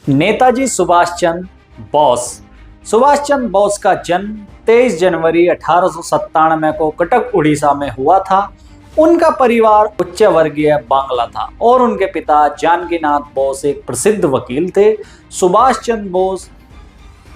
नेताजी सुभाष चंद्र बोस। सुभाष चंद्र बोस का जन्म 23 जनवरी 1897 को कटक उड़ीसा में हुआ था। उनका परिवार उच्च वर्गीय बांग्ला था और उनके पिता जानकीनाथ बोस एक प्रसिद्ध वकील थे। सुभाष चंद्र बोस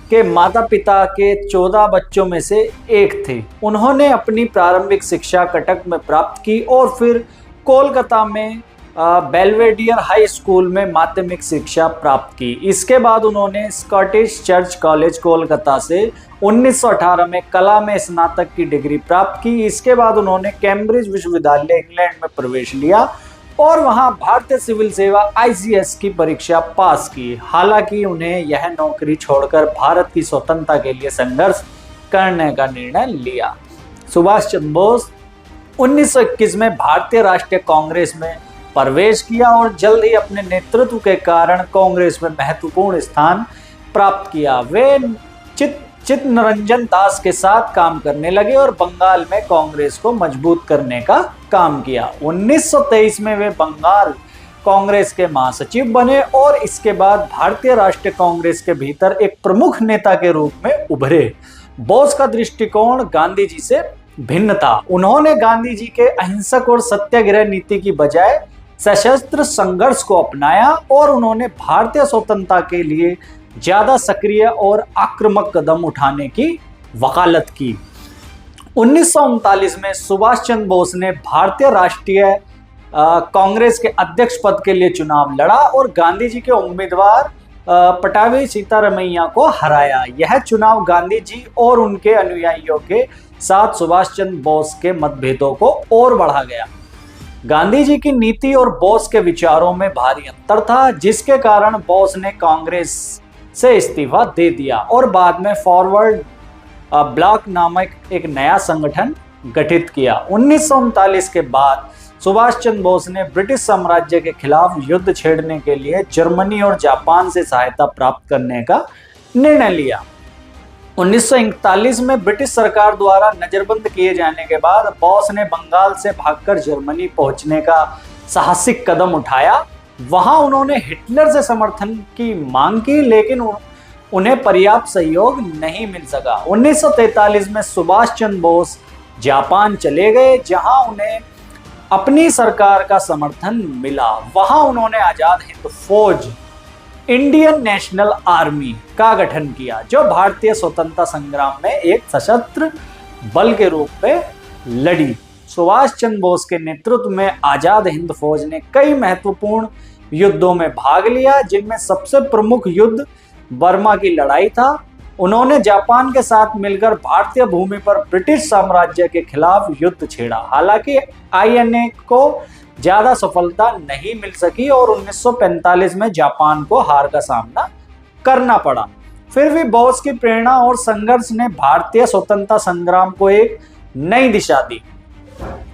के माता पिता के 14 बच्चों में से एक थे। उन्होंने अपनी प्रारंभिक शिक्षा कटक में प्राप्त की और फिर कोलकाता में बेल्वेडियर हाई स्कूल में माध्यमिक शिक्षा प्राप्त की। इसके बाद उन्होंने स्कॉटिश चर्च कॉलेज कोलकाता से 1918 में कला में स्नातक की डिग्री प्राप्त की। इसके बाद उन्होंने कैम्ब्रिज विश्वविद्यालय इंग्लैंड में प्रवेश लिया और वहां भारतीय सिविल सेवा ICS की परीक्षा पास की। हालांकि उन्हें यह नौकरी छोड़कर भारत की स्वतंत्रता के लिए संघर्ष करने का निर्णय लिया। सुभाष चंद्र बोस 1921 में भारतीय राष्ट्रीय कांग्रेस में प्रवेश किया और जल्द ही अपने नेतृत्व के कारण कांग्रेस में महत्वपूर्ण स्थान प्राप्त किया। वे चित्तरंजन दास के साथ काम करने लगे और बंगाल में कांग्रेस को मजबूत करने का काम किया। 1923 में वे बंगाल कांग्रेस के महासचिव बने और इसके बाद भारतीय राष्ट्रीय कांग्रेस के भीतर एक प्रमुख नेता के रूप में उभरे। बोस का दृष्टिकोण गांधी जी से भिन्न था। उन्होंने गांधी जी के अहिंसक और सत्याग्रह नीति की बजाय सशस्त्र संघर्ष को अपनाया और उन्होंने भारतीय स्वतंत्रता के लिए ज्यादा सक्रिय और आक्रामक कदम उठाने की वकालत की। 1939 में सुभाष चंद्र बोस ने भारतीय राष्ट्रीय कांग्रेस के अध्यक्ष पद के लिए चुनाव लड़ा और गांधी जी के उम्मीदवार पटाभी सीतारमैया को हराया। यह चुनाव गांधी जी और उनके अनुयायियों के साथ सुभाष चंद्र बोस के मतभेदों को और बढ़ा गया। गांधी जी की नीति और बोस के विचारों में भारी अंतर था, जिसके कारण बोस ने कांग्रेस से इस्तीफा दे दिया और बाद में फॉरवर्ड ब्लॉक नामक एक नया संगठन गठित किया। 1939 के बाद सुभाष चंद्र बोस ने ब्रिटिश साम्राज्य के खिलाफ युद्ध छेड़ने के लिए जर्मनी और जापान से सहायता प्राप्त करने का निर्णय लिया। 1941 में ब्रिटिश सरकार द्वारा नजरबंद किए जाने के बाद बोस ने बंगाल से भागकर जर्मनी पहुंचने का साहसिक कदम उठाया। वहां उन्होंने हिटलर से समर्थन की मांग की, लेकिन उन्हें पर्याप्त सहयोग नहीं मिल सका। 1943 में सुभाष चंद्र बोस जापान चले गए, जहां उन्हें अपनी सरकार का समर्थन मिला। वहां उन्होंने आजाद हिंद फौज इंडियन नेशनल आर्मी का गठन किया, जो भारतीय स्वतंत्रता संग्राम में एक सशस्त्र बल के रूप में लड़ी। सुभाष चंद्र बोस के नेतृत्व में आजाद हिंद फौज ने कई महत्वपूर्ण युद्धों में भाग लिया, जिनमें सबसे प्रमुख युद्ध बर्मा की लड़ाई था। उन्होंने जापान के साथ मिलकर भारतीय भूमि पर ब्रिटिश साम्राज्य के खिलाफ युद्ध छेड़ा। हालांकि INA को ज्यादा सफलता नहीं मिल सकी और 1945 में जापान को हार का सामना करना पड़ा। फिर भी बोस की प्रेरणा और संघर्ष ने भारतीय स्वतंत्रता संग्राम को एक नई दिशा दी।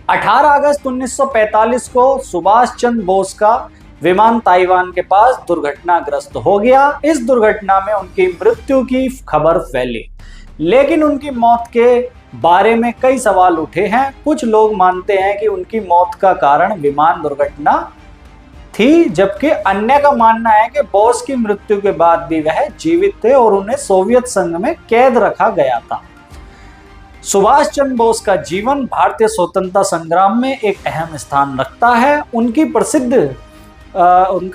18 अगस्त 1945 को सुभाष चंद्र बोस का विमान ताइवान के पास दुर्घटनाग्रस्त हो गया। इस दुर्घटना में उनकी मृत्यु की खबर फैली, लेकिन उनकी मौत के बारे में कई सवाल उठे हैं। कुछ लोग मानते हैं कि उनकी मौत का कारण विमान दुर्घटना थी, जबकि अन्य का मानना है कि बोस की मृत्यु के बाद भी वह जीवित थे और उन्हें सोवियत संघ में कैद रखा गया था। सुभाष चंद्र बोस का जीवन भारतीय स्वतंत्रता संग्राम में एक अहम स्थान रखता है। उनका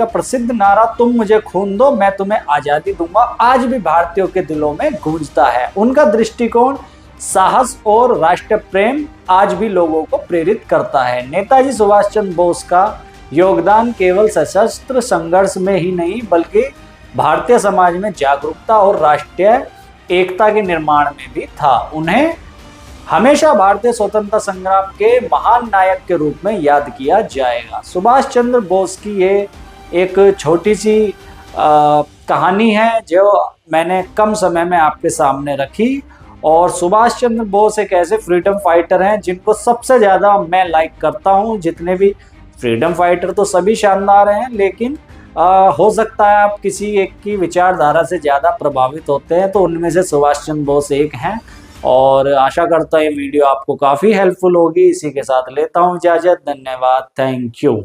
प्रसिद्ध नारा "तुम मुझे खून दो, मैं तुम्हें आजादी दूंगा" आज भी भारतीयों के दिलों में गूंजता है। उनका दृष्टिकोण, साहस और राष्ट्र प्रेम आज भी लोगों को प्रेरित करता है। नेताजी सुभाष चंद्र बोस का योगदान केवल सशस्त्र संघर्ष में ही नहीं, बल्कि भारतीय समाज में जागरूकता और राष्ट्रीय एकता के निर्माण में भी था। उन्हें हमेशा भारतीय स्वतंत्रता संग्राम के महान नायक के रूप में याद किया जाएगा। सुभाष चंद्र बोस की ये एक छोटी सी कहानी है जो मैंने कम समय में आपके सामने रखी। और सुभाष चंद्र बोस एक ऐसे फ्रीडम फाइटर हैं जिनको सबसे ज़्यादा मैं लाइक करता हूं। जितने भी फ्रीडम फाइटर तो सभी शानदार हैं, लेकिन हो सकता है आप किसी एक की विचारधारा से ज़्यादा प्रभावित होते हैं, तो उनमें से सुभाष चंद्र बोस एक हैं। और आशा करता हूँ ये वीडियो आपको काफ़ी हेल्पफुल होगी। इसी के साथ लेता हूँ इजाज़त। धन्यवाद। Thank you.